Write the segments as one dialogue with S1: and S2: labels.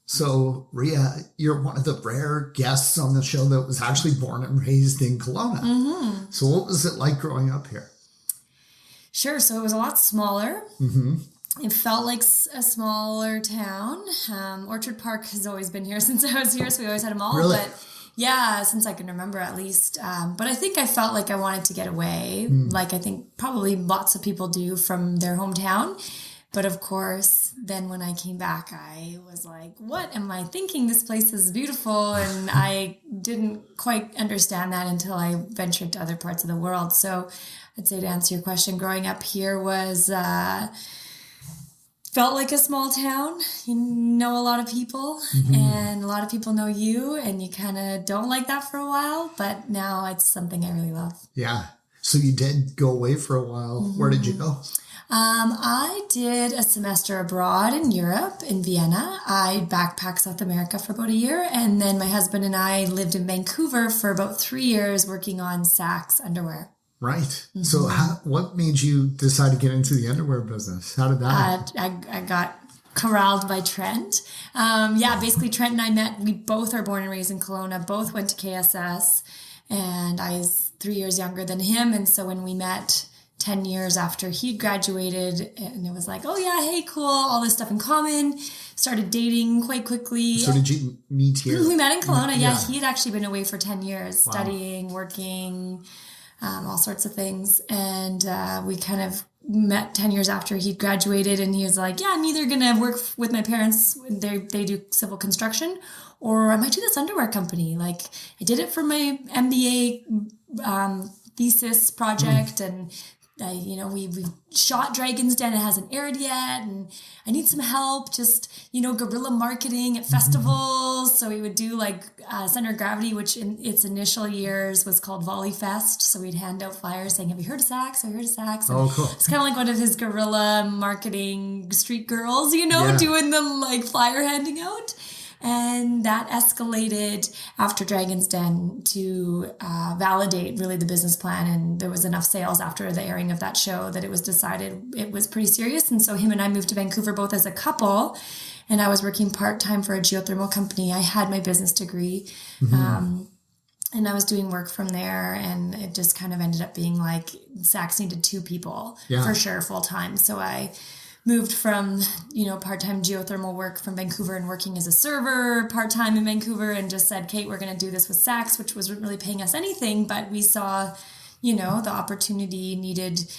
S1: So, Ria, you're one of the rare guests on the show that was actually born and raised in Kelowna.
S2: Mm-hmm.
S1: So what was it like growing up here?
S2: Sure. So it was a lot smaller.
S1: Mm-hmm.
S2: It felt like a smaller town. Orchard Park has always been here since I was here, so we always had a mall.
S1: Really?
S2: But yeah, since I can remember at least. But I think I felt like I wanted to get away, like I think probably lots of people do from their hometown. But of course, then when I came back, I was like, what am I thinking? This place is beautiful. And I didn't quite understand that until I ventured to other parts of the world. So I'd say to answer your question, growing up here was, felt like a small town. You know a lot of people and a lot of people know you, and you kind of don't like that for a while. But now it's something I really love.
S1: Yeah. So you did go away for a while. Where did you go?
S2: I did a semester abroad in Europe, in Vienna. I backpacked South America for about a year. And then my husband and I lived in Vancouver for about 3 years working on Saks underwear.
S1: Right. Mm-hmm. So what made you decide to get into the underwear business? How did that happen?
S2: I got corralled by Trent. Basically Trent and I met. We both are born and raised in Kelowna, both went to KSS. And I was 3 years younger than him. And so when we met 10 years after he'd graduated, and it was like, oh yeah, hey, cool, all this stuff in common. Started dating quite quickly.
S1: So did you meet here?
S2: We met in Kelowna. Yeah, he had actually been away for 10 years, studying, working, all sorts of things. And we kind of met 10 years after he'd graduated, and he was like, yeah, I'm either going to work with my parents. They do civil construction, or I might do this underwear company. Like, I did it for my MBA thesis project, and we shot Dragon's Den. It hasn't aired yet, and I need some help. Just guerrilla marketing at festivals. So we would do like Center of Gravity, which in its initial years was called Volley Fest. So we'd hand out flyers saying, "Have you heard of Saks? Have you heard of Saks?" And
S1: oh, cool!
S2: It's kind of like one of his guerrilla marketing street girls, doing the like flyer handing out. And that escalated after Dragon's Den to validate really the business plan. And there was enough sales after the airing of that show that it was decided it was pretty serious. And so him and I moved to Vancouver both as a couple. And I was working part-time for a geothermal company. I had my business degree. And I was doing work from there. And it just kind of ended up being like Saks needed 2 people for sure, full-time. So I moved from, part-time geothermal work from Vancouver and working as a server part-time in Vancouver, and just said, Kate, we're going to do this with Saks, which wasn't really paying us anything, but we saw, the opportunity needed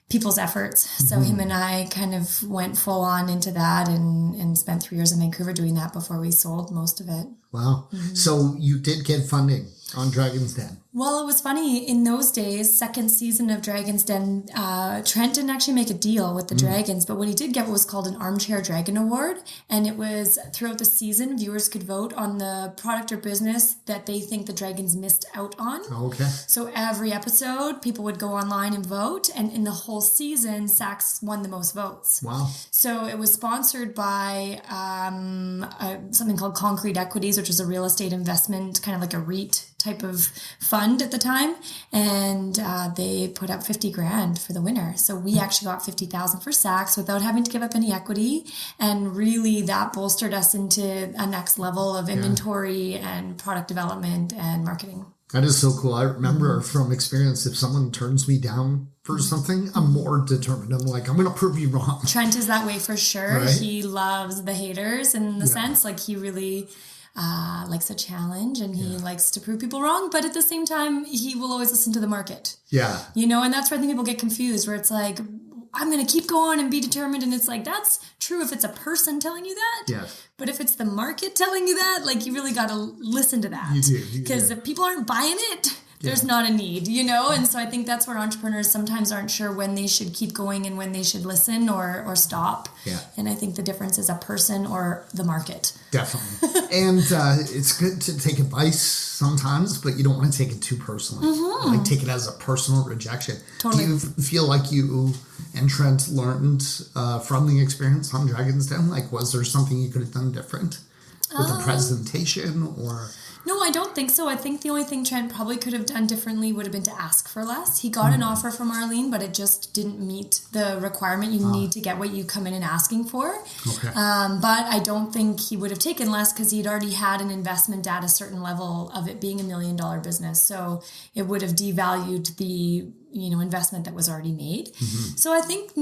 S2: people's efforts. So him and I kind of went full on into that and spent 3 years in Vancouver doing that before we sold most of it.
S1: Wow. So you did get funding on Dragon's Den.
S2: Well, it was funny. In those days, second season of Dragon's Den, Trent didn't actually make a deal with the Dragons, but what he did get was called an Armchair Dragon Award. And it was throughout the season, viewers could vote on the product or business that they think the Dragons missed out on.
S1: Okay.
S2: So every episode, people would go online and vote. And in the whole season, Saks won the most votes.
S1: Wow.
S2: So it was sponsored by something called Concrete Equities, which was a real estate investment, kind of like a REIT type of fund at the time, and they put up $50,000 for the winner. So we actually got $50,000 for Saks without having to give up any equity, and really that bolstered us into a next level of inventory and product development and marketing.
S1: That is so cool. I remember from experience, if someone turns me down for something, I'm more determined. I'm like, I'm going to prove you wrong.
S2: Trent is that way for sure.
S1: Right? He
S2: loves the haters in the sense, like he really likes a challenge, and he likes to prove people wrong, but at the same time, he will always listen to the market.
S1: Yeah.
S2: And that's where I think people get confused, where it's like, I'm going to keep going and be determined. And it's like, that's true if it's a person telling you that.
S1: Yes.
S2: But if it's the market telling you that, like, you really got to listen to that.
S1: You do.
S2: Because if people aren't buying it, there's not a need, And so I think that's where entrepreneurs sometimes aren't sure when they should keep going and when they should listen or stop.
S1: Yeah.
S2: And I think the difference is a person or the market.
S1: Definitely. And it's good to take advice sometimes, but you don't want to take it too personally. Like, take it as a personal rejection.
S2: Totally.
S1: Do you feel like you and Trent learned from the experience on Dragon's Den? Like, was there something you could have done different with the presentation or
S2: No, I don't think so. I think the only thing Trent probably could have done differently would have been to ask for less. He got an offer from Arlene, but it just didn't meet the requirement. You need to get what you come in and asking for.
S1: Okay.
S2: But I don't think he would have taken less because he'd already had an investment at a certain level of it being $1 million business. So it would have devalued the investment that was already made. So I think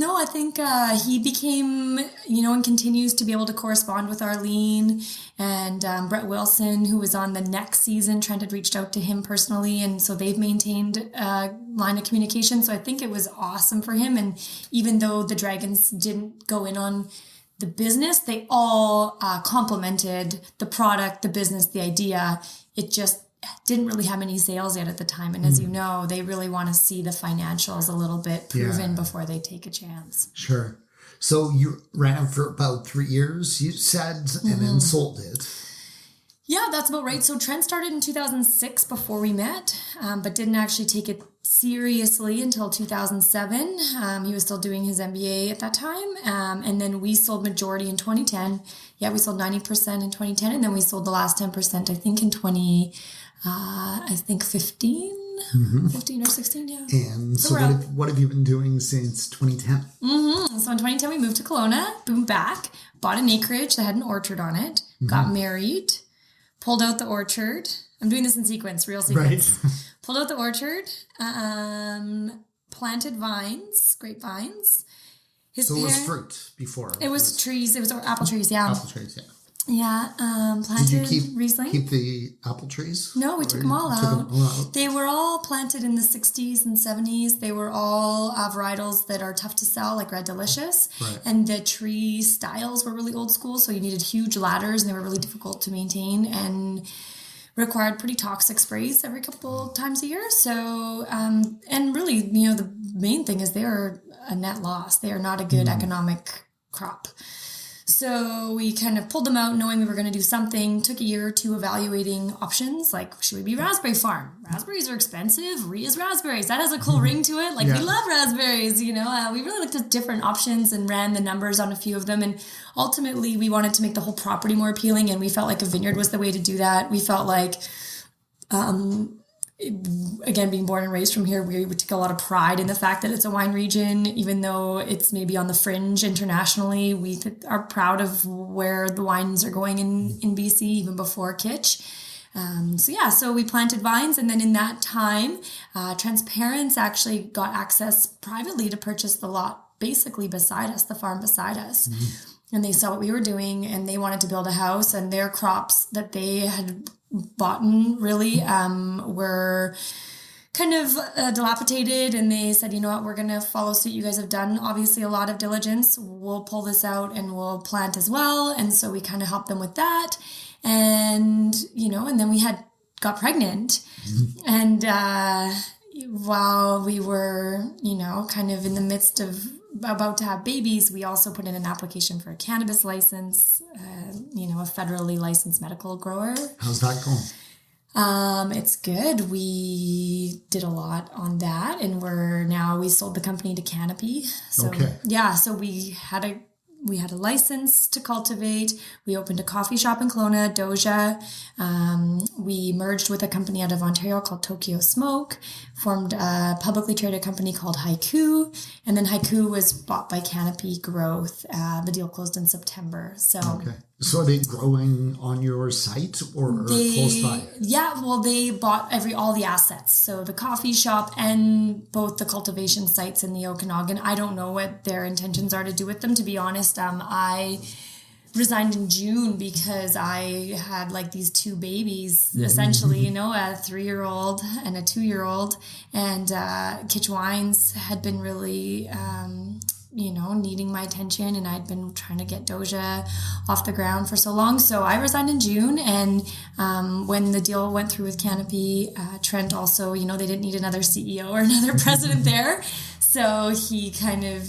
S2: he became, and continues to be able to correspond with Arlene and Brett Wilson, who was on the next season. Trent had reached out to him personally, and so they've maintained a line of communication. So I think it was awesome for him. And even though the Dragons didn't go in on the business, they all complemented the product, the business, the idea. It just didn't really have any sales yet at the time. And as you know, they really want to see the financials a little bit proven before they take a chance.
S1: Sure. So you ran for about 3 years, you said, and then sold it.
S2: Yeah, that's about right. So Trent started in 2006 before we met, but didn't actually take it seriously until 2007. He was still doing his MBA at that time. And then we sold majority in 2010. Yeah, we sold 90% in 2010. And then we sold the last 10%, I think, in 15 or 16, yeah.
S1: And so what have you been doing since 2010?
S2: So in 2010, we moved to Kelowna, moved back, bought an acreage that had an orchard on it, got married, pulled out the orchard. I'm doing this in sequence, real sequence.
S1: Right.
S2: Pulled out the orchard, planted vines, grapevines.
S1: It was fruit before.
S2: It was trees. It was apple trees, yeah.
S1: Apple trees, yeah.
S2: Yeah, planted Riesling.
S1: Keep the apple trees?
S2: No, we took them all out. They were all planted in the 60s and 70s. They were all varietals that are tough to sell, like Red Delicious.
S1: Right.
S2: And the tree styles were really old school, so you needed huge ladders, and they were really difficult to maintain and required pretty toxic sprays every couple times a year. So, and really, the main thing is they are a net loss. They are not a good economic crop. So we kind of pulled them out knowing we were going to do something, took a year or two evaluating options, like should we be raspberry farm? Raspberries are expensive. Ria's raspberries. That has a cool ring to it. We love raspberries, we really looked at different options and ran the numbers on a few of them. And ultimately we wanted to make the whole property more appealing, and we felt like a vineyard was the way to do that. We felt like, again, being born and raised from here, we would take a lot of pride in the fact that it's a wine region, even though it's maybe on the fringe internationally. We are proud of where the wines are going in BC, even before Kitsch. So we planted vines, and then in that time, Trent's parents actually got access privately to purchase the lot basically beside us, the farm beside us. And they saw what we were doing, and they wanted to build a house, and their crops that they had bought really were kind of dilapidated, and they said, you know what, we're going to follow suit. You guys have done obviously a lot of diligence. We'll pull this out and we'll plant as well. And so we kind of helped them with that. And, and then we got pregnant. And while we were, kind of in the midst of about to have babies, we also put in an application for a cannabis license, a federally licensed medical grower.
S1: How's that going?
S2: It's good. We did a lot on that, and we sold the company to Canopy. So,
S1: okay.
S2: Yeah, so we had a license to cultivate. We opened a coffee shop in Kelowna, Doja. We merged with a company out of Ontario called Tokyo Smoke, formed a publicly traded company called Haiku, and then Haiku was bought by Canopy Growth. The deal closed in September.
S1: Okay. So are they growing on your site or close by?
S2: Yeah, well, they bought all the assets. So the coffee shop and both the cultivation sites in the Okanagan. I don't know what their intentions are to do with them, to be honest. I resigned in June because I had these two babies, essentially, a 3-year-old and a 2-year-old. And Kitsch Wines had been really... needing my attention, and I'd been trying to get Doja off the ground for so long. So I resigned in June, and when the deal went through with Canopy, Trent also, they didn't need another CEO or another president there. So he kind of,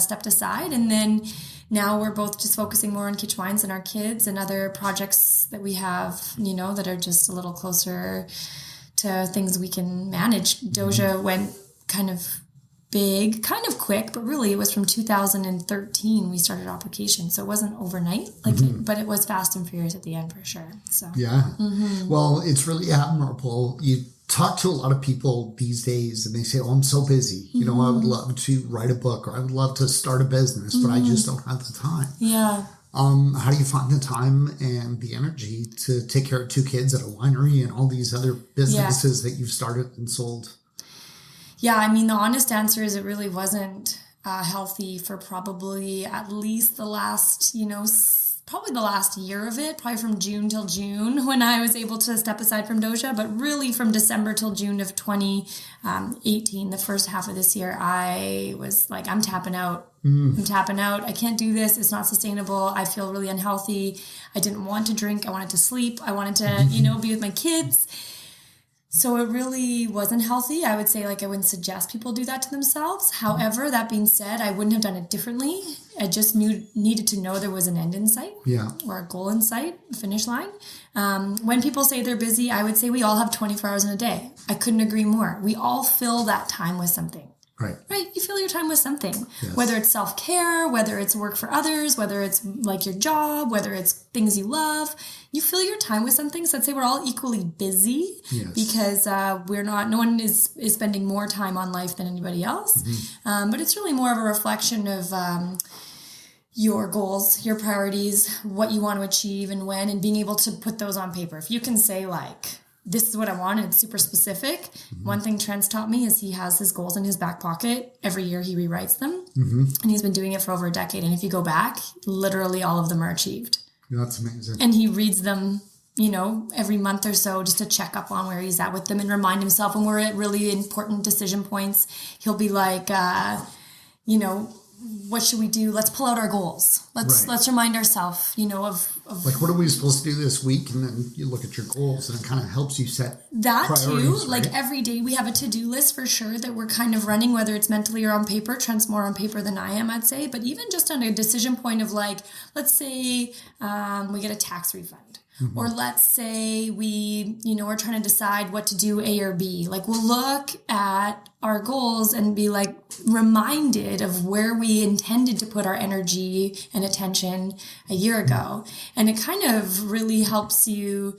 S2: stepped aside, and then now we're both just focusing more on Kitsch Wines and our kids and other projects that we have, that are just a little closer to things we can manage. Doja went kind of big, kind of quick, but really it was from 2013 we started application. So it wasn't overnight, but it was fast and furious at the end for sure. So
S1: yeah. Well, it's really admirable. You talk to a lot of people these days and they say, oh, I'm so busy. You know, I would love to write a book or I would love to start a business, but I just don't have the time.
S2: Yeah.
S1: How do you find the time and the energy to take care of 2 kids at a winery and all these other businesses that you've started and sold?
S2: Yeah, I mean, the honest answer is it really wasn't healthy for probably at least the last, probably the last year of it, probably from June till June when I was able to step aside from Doja, but really from December till June of 2018, the first half of this year, I was like, I'm tapping out. I'm tapping out. I can't do this. It's not sustainable. I feel really unhealthy. I didn't want to drink. I wanted to sleep. I wanted to, be with my kids. So it really wasn't healthy. I would say I wouldn't suggest people do that to themselves. However, that being said, I wouldn't have done it differently. I just needed to know there was an end in sight or a goal in sight, a finish line. When people say they're busy, I would say we all have 24 hours in a day. I couldn't agree more. We all fill that time with something. Right. You fill your time with something, whether it's self-care, whether it's work for others, whether it's like your job, whether it's things you love. You fill your time with something. So I'd say we're all equally busy because no one is spending more time on life than anybody else. But it's really more of a reflection of your goals, your priorities, what you want to achieve and when, and being able to put those on paper. If you can say this is what I want, and it's super specific. One thing Trent's taught me is he has his goals in his back pocket. Every year he rewrites them. And he's been doing it for over a decade. And if you go back, literally all of them are achieved.
S1: That's amazing.
S2: And he reads them, every month or so just to check up on where he's at with them and remind himself when we're at really important decision points. He'll be like, what should we do? Let's pull out our goals. Let's remind ourselves, of
S1: what are we supposed to do this week? And then you look at your goals and it kind of helps you set
S2: that
S1: priorities,
S2: too.
S1: Right?
S2: Every day we have a to-do list for sure that we're kind of running, whether it's mentally or on paper. Trent's more on paper than I am, I'd say. But even just on a decision point of let's say we get a tax refund. Or let's say we, are trying to decide what to do A or B. We'll look at our goals and be reminded of where we intended to put our energy and attention a year ago. And it kind of really helps you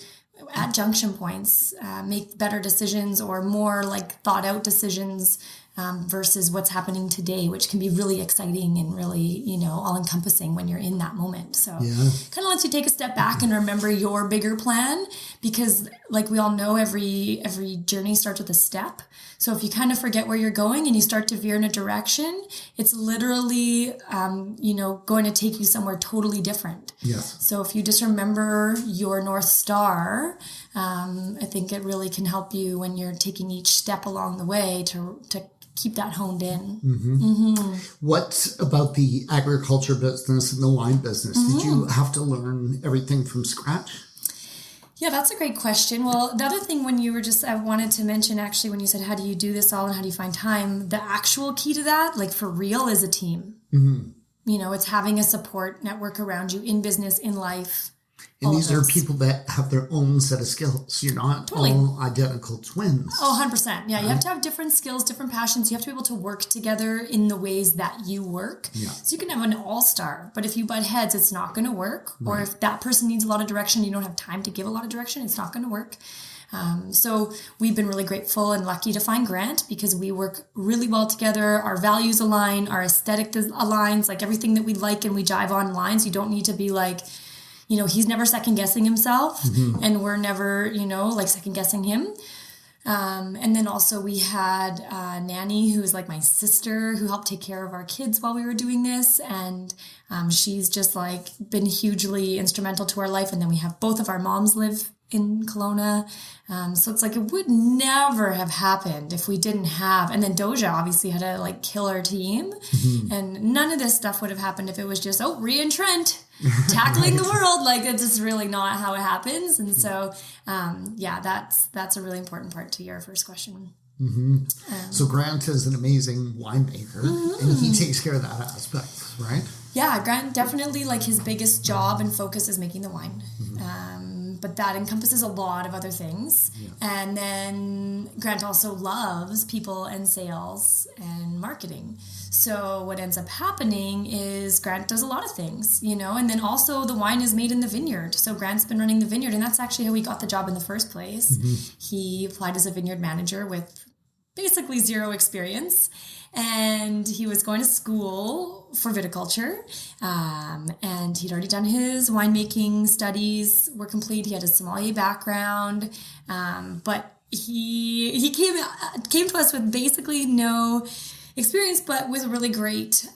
S2: at junction points make better decisions or more thought out decisions versus what's happening today, which can be really exciting and really, all encompassing when you're in that moment. So kind of lets you take a step back and remember your bigger plan, because we all know every journey starts with a step. So if you kind of forget where you're going and you start to veer in a direction, it's literally, going to take you somewhere totally different.
S1: Yes.
S2: So if you just remember your North Star, I think it really can help you when you're taking each step along the way to keep that honed in.
S1: What about the agriculture business and the wine business? Did you have to learn everything from scratch?
S2: Yeah, that's a great question. Well, the other thing I wanted to mention actually when you said, how do you do this all and how do you find time? The actual key to that, for real, is a team. It's having a support network around you in business, in life.
S1: And these are people that have their own set of skills. You're not all identical twins.
S2: Oh, 100%. Yeah, you have to have different skills, different passions. You have to be able to work together in the ways that you work. Yeah. So you can have an all-star, but if you butt heads, it's not going to work. Right. Or if that person needs a lot of direction, you don't have time to give a lot of direction, it's not going to work. So we've been really grateful and lucky to find Grant because we work really well together. Our values align, our aesthetic aligns, everything that we like and we jive on lines. You don't need to be he's never second guessing himself and we're never, second guessing him. And then also we had a nanny who's my sister who helped take care of our kids while we were doing this. And she's just been hugely instrumental to our life. And then we have both of our moms live in Kelowna. So it's it would never have happened if we didn't have, and then Doja obviously had a killer team and none of this stuff would have happened if it was just, Ria and Trent tackling the world. It's just really not how it happens. And so, that's a really important part to your first question.
S1: So Grant is an amazing winemaker and he takes care of that aspect, right?
S2: Yeah, Grant definitely his biggest job and focus is making the wine. But that encompasses a lot of other things.
S1: Yeah.
S2: And then Grant also loves people and sales and marketing. So what ends up happening is Grant does a lot of things, you know, and then also the wine is made in the vineyard. So Grant's been running the vineyard, and that's actually how he got the job in the first place. He applied as a vineyard manager with basically zero experience. And he was going to school for viticulture, and he'd already done his winemaking studies were complete. He had a sommelier background, but he came to us with basically no experience, but with a really great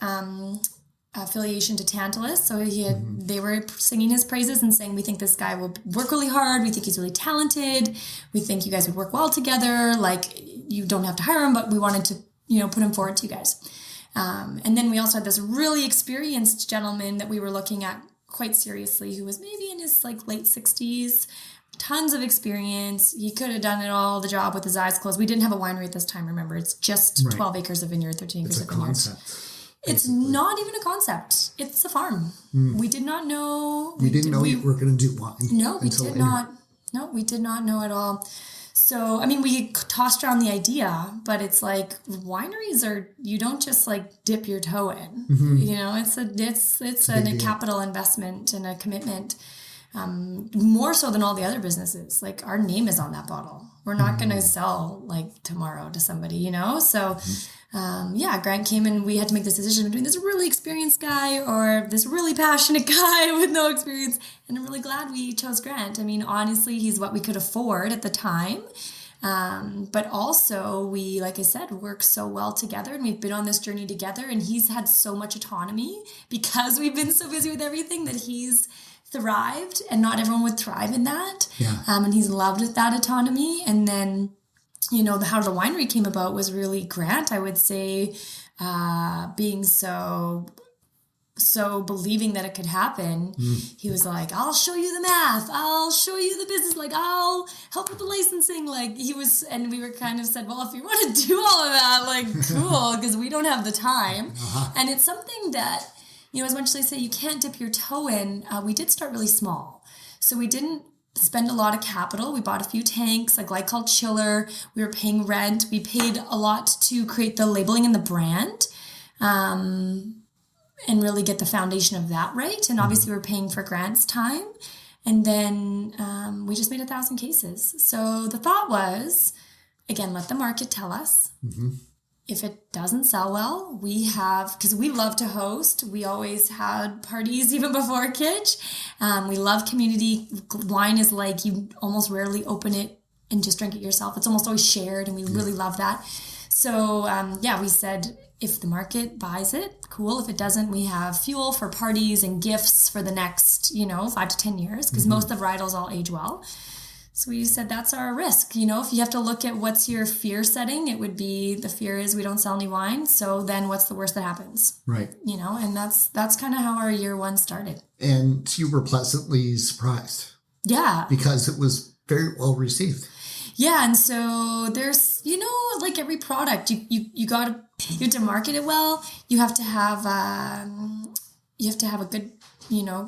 S2: affiliation to Tantalus. So they were singing his praises and saying, "We think this guy will work really hard. We think he's really talented. We think you guys would work well together. Like, you don't have to hire him, but we wanted to, you know, put him forward to you guys." And then we also had this really experienced gentleman that we were looking at quite seriously, who was maybe in his like late 60s, tons of experience. He could have done it all, the job, with his eyes closed. We didn't have a winery at this time, remember. It's just 12 acres of vineyard, 13 acres of vineyard. It's not even a concept. It's a farm. We did not know.
S1: We didn't know you were going to do wine.
S2: No, we did not. No, we did not know at all. So, I mean, we tossed around the idea, but it's like wineries you don't just like dip your toe in. You know, it's a capital investment and a commitment, more so than all the other businesses. Like, our name is on that bottle. We're not going to sell like tomorrow to somebody, you know? So, Grant came and we had to make this decision between this really experienced guy or this really passionate guy with no experience. And I'm really glad we chose Grant. I mean, honestly, he's what we could afford at the time. But also we, like I said, work so well together, and we've been on this journey together, and he's had so much autonomy because we've been so busy with everything that he's thrived, and not everyone would thrive in that.
S1: Yeah.
S2: And he's loved that autonomy. And then, you know, how the winery came about was really Grant, I would say, being so believing that it could happen. He was like, "I'll show you the math. I'll show you the business. Like, I'll help with the licensing." Like, he was, and we were kind of said, "Well, if you want to do all of that, like, cool, because we don't have the time." And it's something that, you know, as much as I say you can't dip your toe in, we did start really small. So we didn't spend a lot of capital. We bought a few tanks, a glycol chiller. We were paying rent. We paid a lot to create the labeling and the brand, and really get the foundation of that right. And obviously we're paying for Grant's time. And then we just made 1,000 cases. So the thought was, again, let the market tell us. If it doesn't sell well, because we love to host. We always had parties even before Kitsch. We love community. Wine is like, you almost rarely open it and just drink it yourself. It's almost always shared, and we really love that. So, we said, if the market buys it, cool. If it doesn't, we have fuel for parties and gifts for the next, 5 to 10 years, because most of the varietals all age well. So we said, that's our risk. If you have to look at what's your fear setting, it would be, the fear is we don't sell any wine. So then what's the worst that happens?
S1: Right.
S2: And that's kind of how our year one started. And
S1: you were pleasantly surprised.
S2: Yeah.
S1: Because it was very well received.
S2: Yeah. And so there's, like every product, you have to market it well. You have to have a good,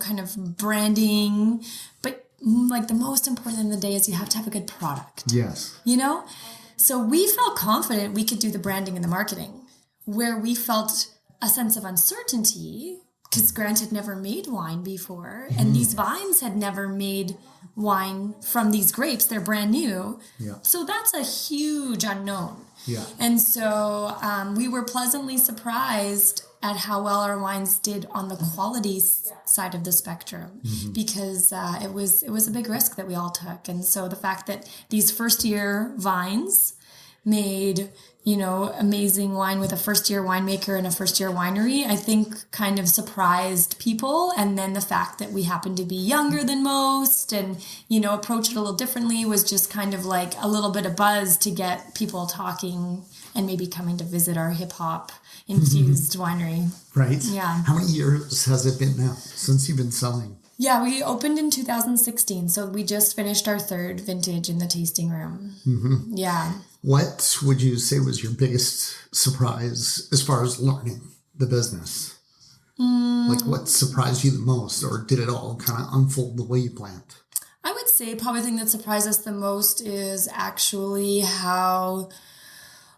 S2: kind of branding, but like the most important in the day is you have to have a good product.
S1: Yes.
S2: So we felt confident we could do the branding and the marketing. Where we felt a sense of uncertainty, because Grant had never made wine before, and these vines had never made wine from these grapes. They're brand new.
S1: Yeah.
S2: So that's a huge unknown.
S1: Yeah.
S2: And so we were pleasantly surprised at how well our wines did on the quality side of the spectrum, because it was a big risk that we all took. And so the fact that these first year vines made, amazing wine with a first year winemaker and a first year winery, I think kind of surprised people. And then the fact that we happened to be younger than most and, approach it a little differently was just kind of like a little bit of buzz to get people talking and maybe coming to visit our hip hop infused winery.
S1: Right.
S2: Yeah.
S1: How many years has it been now since you've been selling?
S2: Yeah, we opened in 2016. So we just finished our third vintage in the tasting room. Mm-hmm. Yeah.
S1: What would you say was your biggest surprise as far as learning the business? Like what surprised you the most, or did it all kind of unfold the way you planned?
S2: I would say probably the thing that surprised us the most is actually how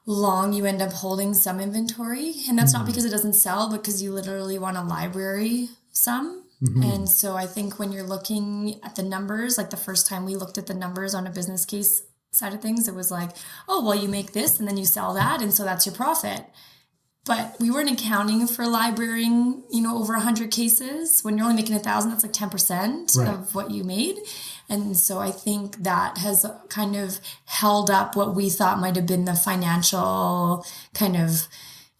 S2: long you end up holding some inventory. And that's not because it doesn't sell, but because you literally want to library some. And so I think when you're looking at the numbers, like the first time we looked at the numbers on a business case side of things, it was like, oh, well, you make this and then you sell that. And so that's your profit. But we weren't accounting for librarying, over 100 cases. When you're only making 1,000, that's like 10% of what you made. And so I think that has kind of held up what we thought might have been the financial kind of,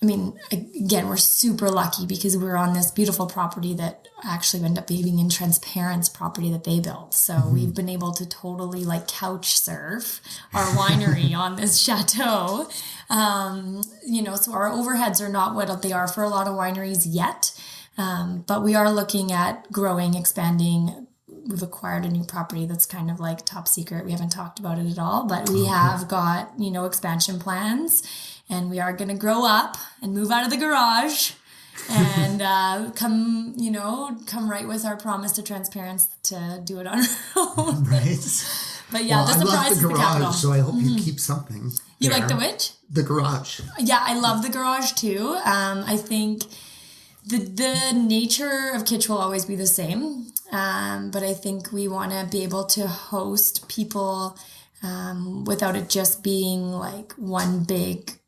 S2: again, we're super lucky because we're on this beautiful property that actually ended up being in Transparent's property that they built. So we've been able to totally like couch surf our winery on this chateau. So our overheads are not what they are for a lot of wineries yet. But we are looking at growing, expanding. We've acquired a new property that's kind of like top secret. We haven't talked about it at all, but we have got, expansion plans, and we are going to grow up and move out of the garage and come right with our promise to Transparent to do it on our own.
S1: Right.
S2: But yeah, the surprise is the capital.
S1: So I hope you keep something.
S2: You like the which?
S1: The garage.
S2: Yeah, I love the garage too. I think the nature of Kitsch will always be the same. But I think we want to be able to host people without it just being like one big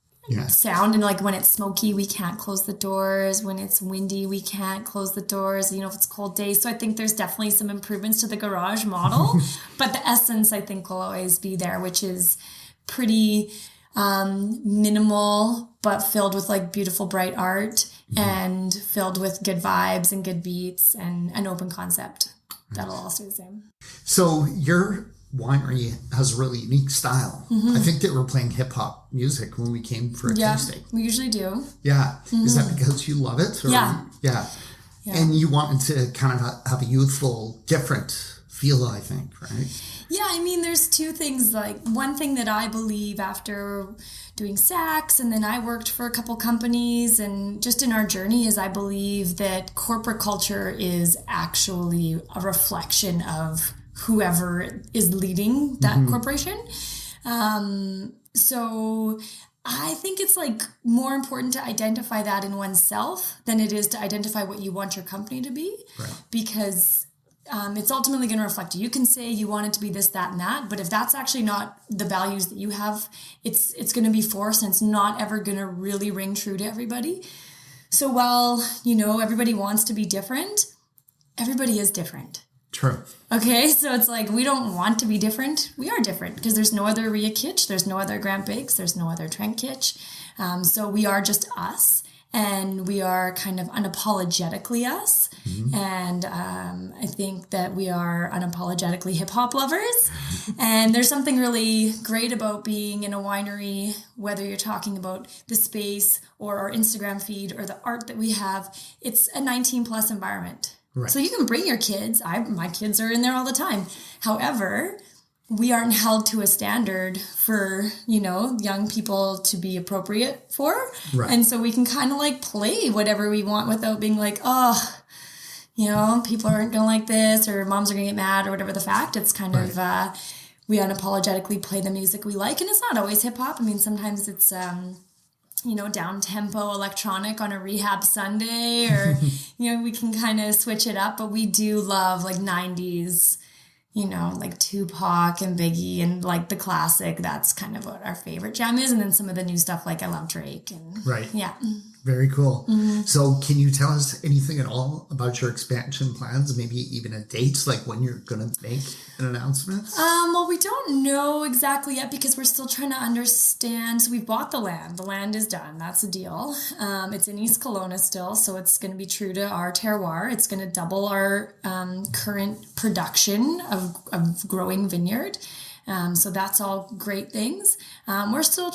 S2: sound. And like when it's smoky, we can't close the doors. When it's windy, we can't close the doors, if it's cold days. So I think there's definitely some improvements to the garage model. But the essence, I think, will always be there, which is pretty minimal, but filled with like beautiful, bright art and filled with good vibes and good beats and an open concept. That'll all stay the same.
S1: So your winery has a really unique style. I think they were playing hip hop music when we came for a tasting.
S2: We usually do.
S1: Yeah. Is that because you love it? Or, yeah. And you wanted to kind of have a youthful, different feel, I think, right?
S2: Yeah, there's two things. Like one thing that I believe after doing Saks, and then I worked for a couple companies, and just in our journey is I believe that corporate culture is actually a reflection of whoever is leading that corporation. So I think it's like more important to identify that in oneself than it is to identify what you want your company to be, because it's ultimately going to reflect you. You can say you want it to be this, that, and that, but if that's actually not the values that you have, it's going to be forced, and it's not ever going to really ring true to everybody. So while, everybody wants to be different, everybody is different.
S1: True.
S2: Okay, so it's like we don't want to be different. We are different because there's no other Ria Kitsch, there's no other Grant Bakes, there's no other Trent Kitsch. So we are just us. And we are kind of unapologetically us. And I think that we are unapologetically hip-hop lovers. And there's something really great about being in a winery, whether you're talking about the space or our Instagram feed or the art that we have. It's a 19-plus environment. Right. So you can bring your kids. My kids are in there all the time. However, we aren't held to a standard for, young people to be appropriate for. Right. And so we can kind of like play whatever we want without being like, people aren't going to like this, or moms are going to get mad, or whatever the fact. It's kind of, we unapologetically play the music we like. And it's not always hip hop. Sometimes it's, down-tempo electronic on a rehab Sunday, or, we can kind of switch it up. But we do love like 90s, like Tupac and Biggie and like the classic. That's kind of what our favorite jam is. And then some of the new stuff, like I love Drake. And yeah.
S1: Very cool. So can you tell us anything at all about your expansion plans, maybe even a date, like when you're going to make an announcement?
S2: Well, we don't know exactly yet because we're still trying to understand. So we've bought the land. The land is done. That's a deal. It's in East Kelowna still, so it's going to be true to our terroir. It's going to double our current production of growing vineyard. So that's all great things. We're still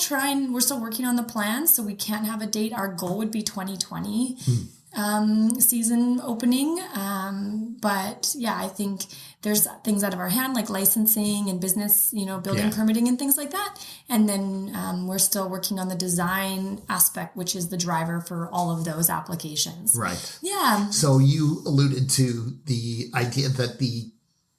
S2: working on the plans, so we can't have a date. Our goal would be 2020 season opening. But yeah, I think there's things out of our hand, like licensing and business, building permitting and things like that. And then we're still working on the design aspect, which is the driver for all of those applications.
S1: Right.
S2: Yeah.
S1: So you alluded to the idea that the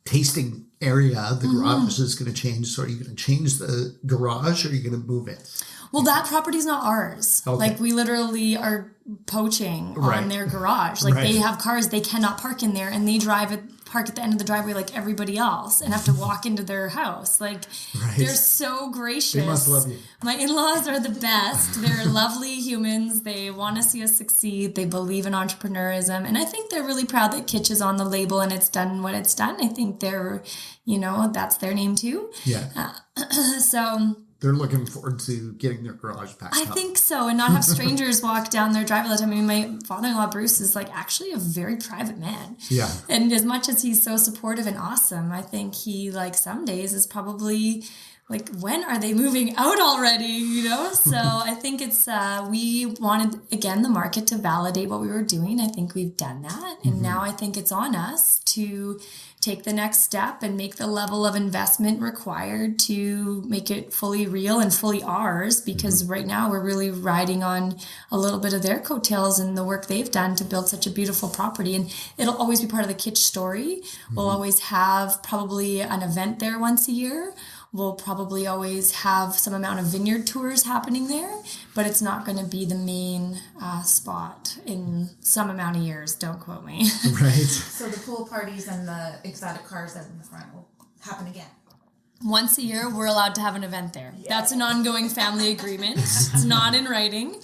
S1: tasting area, the garage is going to change. So are you going to change the garage or are you going to move it?
S2: Well, that property's not ours.
S1: Okay.
S2: Like, we literally are poaching on their garage. Like, they have cars they cannot park in there, and they park at the end of the driveway like everybody else and have to walk into their house. Like, they're so gracious.
S1: They must love you.
S2: My in-laws are the best. They're lovely humans. They want to see us succeed. They believe in entrepreneurism. And I think they're really proud that Kitsch is on the label and it's done what it's done. I think they're, that's their name too.
S1: Yeah.
S2: So...
S1: They're looking forward to getting their garage back
S2: I
S1: up.
S2: think so, and not have strangers walk down their driveway all the time. I mean, my father-in-law, Bruce, is like actually a very private man. Yeah. And as much as he's so supportive and awesome, I think he, like, some days is probably like, when are they moving out already? So I think it's, we wanted, again, the market to validate what we were doing. I think we've done that. And now I think it's on us to take the next step and make the level of investment required to make it fully real and fully ours, because right now we're really riding on a little bit of their coattails and the work they've done to build such a beautiful property. And it'll always be part of the Kitsch story. We'll always have probably an event there once a year. We'll probably always have some amount of vineyard tours happening there, but it's not going to be the main spot in some amount of years. Don't quote me.
S1: Right.
S3: So the pool parties and the exotic cars out in the front will happen again.
S2: Once a year, we're allowed to have an event there. Yeah. That's an ongoing family agreement. It's not in writing.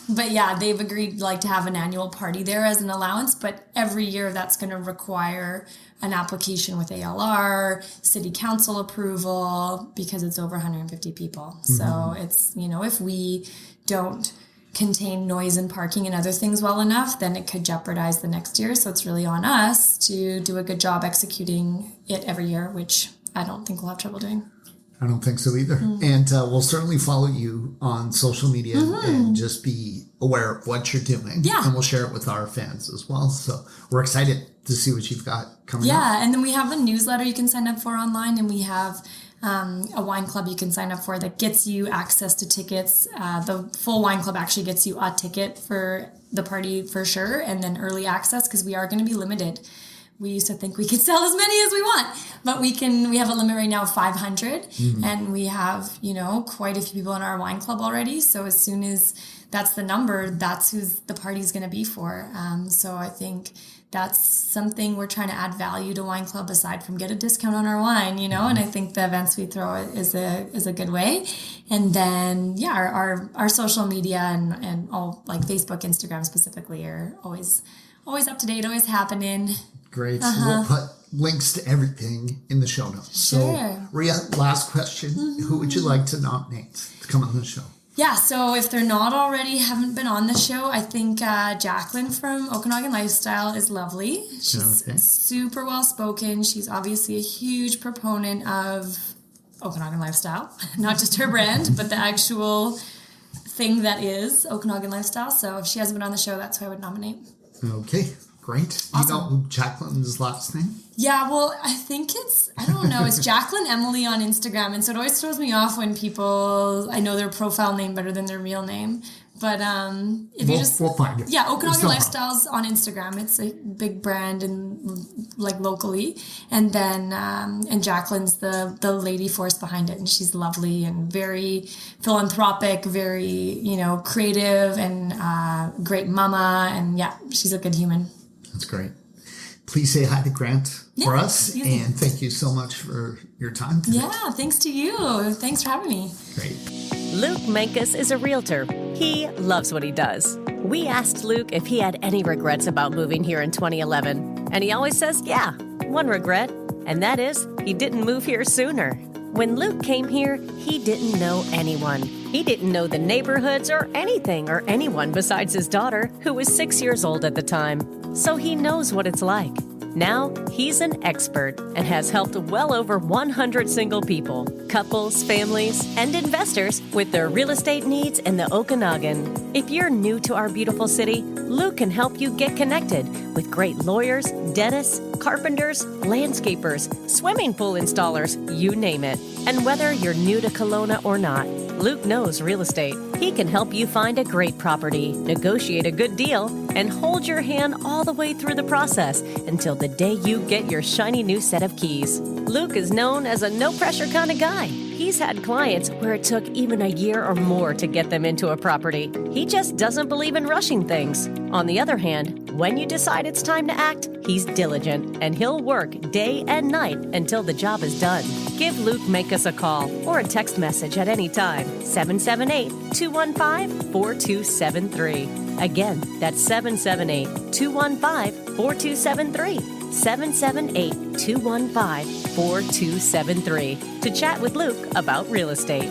S2: But yeah, they've agreed to have an annual party there as an allowance, but every year that's going to require an application with ALR, city council approval, because it's over 150 people. So it's, if we don't contain noise and parking and other things well enough, then it could jeopardize the next year. So it's really on us to do a good job executing it every year, which I don't think we'll have trouble doing.
S1: I don't think so either. And we'll certainly follow you on social media and just be aware of what you're doing. Yeah. And we'll share it with our fans as well. So we're excited to see what you've got coming up.
S2: Yeah. And then we have a newsletter you can sign up for online, and we have a wine club you can sign up for that gets you access to tickets. The full wine club actually gets you a ticket for the party for sure, and then early access, because we are going to be limited. We used to think we could sell as many as we want, but we have a limit right now of 500, and we have, quite a few people in our wine club already. So as soon as that's the number, that's who the party's going to be for. So I think that's something we're trying to add value to wine club, aside from get a discount on our wine, and I think the events we throw is a good way. And then, our social media and all, like Facebook, Instagram specifically, are always up to date, always happening.
S1: Great. We'll put links to everything in the show notes.
S2: Sure.
S1: So, Ria, last question. Who would you like to nominate to come on the show?
S2: Yeah, so if they're not already, haven't been on the show, I think Jacqueline from Okanagan Lifestyle is lovely. She's super well-spoken. She's obviously a huge proponent of Okanagan Lifestyle. Not just her brand, but the actual thing that is Okanagan Lifestyle. So if she hasn't been on the show, that's who I would nominate.
S1: Okay. Great.
S2: Awesome.
S1: You know Jacqueline's last name?
S2: Yeah, well, I think it's Jacqueline Emily on Instagram. And so it always throws me off when I know their profile name better than their real name. But we'll find it. Yeah, Okanagan Lifestyles on Instagram. It's a big brand and locally. And then and Jacqueline's the lady force behind it, and she's lovely and very philanthropic, very creative, and great mama, and she's a good human.
S1: That's great. Please say hi to Grant for us, and thank you so much for your time today.
S2: Yeah, thanks to you. Thanks for having me.
S1: Great.
S4: Luke Mankus is a realtor. He loves what he does. We asked Luke if he had any regrets about moving here in 2011, and he always says, one regret, and that is he didn't move here sooner. When Luke came here, he didn't know anyone. He didn't know the neighborhoods or anything or anyone besides his daughter, who was 6 years old at the time. So he knows what it's like. Now, he's an expert and has helped well over 100 single people, couples, families, and investors with their real estate needs in the Okanagan. If you're new to our beautiful city, Luke can help you get connected with great lawyers, dentists, carpenters, landscapers, swimming pool installers, you name it. And whether you're new to Kelowna or not, Luke knows real estate. He can help you find a great property, negotiate a good deal, and hold your hand all the way through the process until the day you get your shiny new set of keys. Luke is known as a no-pressure kind of guy. He's had clients where it took even a year or more to get them into a property. He just doesn't believe in rushing things. On the other hand, when you decide it's time to act, he's diligent and he'll work day and night until the job is done. Give Luke Makis a call or a text message at any time. 778-215-4273. Again, that's 778-215-4273. 778-215-4273 to chat with Luke about real estate.